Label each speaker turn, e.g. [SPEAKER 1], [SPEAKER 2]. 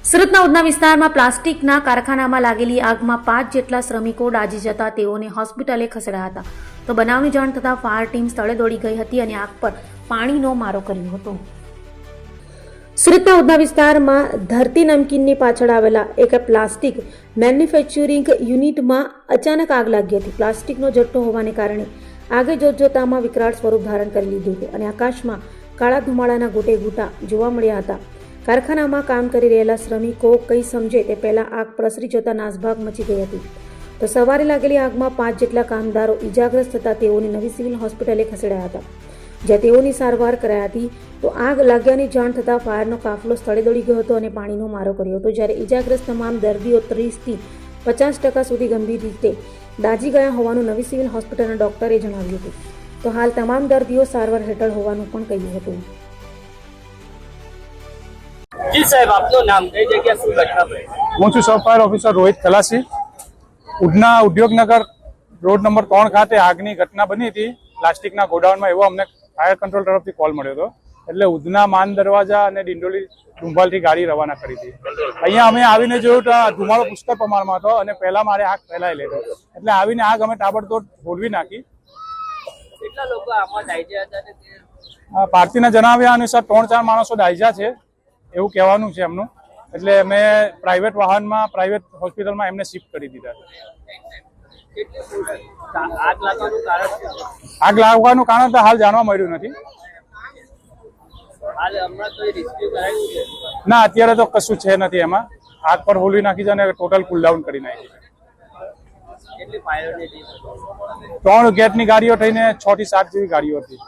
[SPEAKER 1] સુરતના ઉધના વિસ્તારમાં પ્લાસ્ટિકના કારખાનામાં લાગેલી આગમાં 5 જેટલા શ્રમિકો દાઝી જતા તેઓને હોસ્પિટલે ખસેડાયા હતા. તો બનાવની જાણ થતાં ફાયર ટીમ સ્થળે દોડી ગઈ હતી અને આગ પર પાણીનો મારો કર્યો હતો. સુરતના ઉધના વિસ્તારમાં ધરતી નમકીનની પાછળ આવેલા એક પ્લાસ્ટિક મેન્યુફેક્ચરિંગ યુનિટમાં અચાનક આગ લાગી હતી. પ્લાસ્ટિકનો જથ્થો હોવાને કારણે આગે જોતજોતામાં વિકરાળ સ્વરૂપ ધારણ કરી લીધું હતું અને આકાશમાં કાળા ધુમાડાના ગોટે ગૂટા જોવા મળ્યા હતા. કારખાનામાં કામ કરી રહેલા શ્રમિકો કંઈ સમજે તે પહેલા આગ પ્રસરી જતા નાસભાગ મચી ગઈ હતી. તો સવારે લાગેલી આગમાં 5 જેટલા કામદારો ઈજાગ્રસ્ત થતા તેઓને નવી સિવિલ હોસ્પિટલે ખસેડાયા હતા, જ્યાં તેઓની સારવાર કરાઈ હતી. તો આગ લાગ્યાની જાણ થતાં ફાયરનો કાફલો સ્થળે દોડી ગયો હતો અને પાણીનો મારો કર્યો હતો, જ્યારે ઈજાગ્રસ્ત તમામ દર્દીઓ 30 થી 50% સુધી ગંભીર રીતે દાઝી ગયા હોવાનું નવી સિવિલ હોસ્પિટલના ડોક્ટરે જણાવ્યું હતું. તો હાલ તમામ દર્દીઓ સારવાર હેઠળ હોવાનું પણ કહ્યું હતું.
[SPEAKER 2] જી સાહેબ, આપનું નામ, કઈ જગ્યા શું ઘટના બની?
[SPEAKER 3] હું છું સબ fire officer Rohit ખલાસી. Udhna Udyognagar road number 3 ખાતે આગની ઘટના બની હતી પ્લાસ્ટિકના ગોડાઉનમાં, એવો અમને ફાયર કંટ્રોલ તરફથી કોલ મળ્યો હતો. એટલે ઉધના માન દરવાજા અને ડિંડોલી ડુંભાલથી ગાડી રવાના કરી હતી. અહીંયા અમે આવીને જોયું તો ધુમાડો પુષ્કળ પ્રમાણમાં હતો અને પહેલા મારે આગ ફેલાયેલી હતી. એટલે આવીને આગ અમે તાબડતોડ હોલવી નાખી.
[SPEAKER 2] કેટલા લોકો આમાં દાઝ્યા હતા?
[SPEAKER 3] પાર્ટીના જણાવ્યા અનુસાર 3-4 માણસો દાઝ્યા છે એવું કહેવાનું છે એમનું. એટલે અમે પ્રાઇવેટ વાહનમાં પ્રાઇવેટ હોસ્પિટલમાં એમને શિફ્ટ કરી દીધા છે. આગ લાગવાનું કારણ તો હાલ જાણવા મળ્યું નથી. ના, અત્યારે તો કશું છે નથી એમાં. આગ પર હોલવી નાખી છે અને ટોટલ કુલ ડાઉન કરી નાખી છે. 3 ગેટની ગાડીઓ થઈને 6 થી 7 જેવી ગાડીઓ હતી.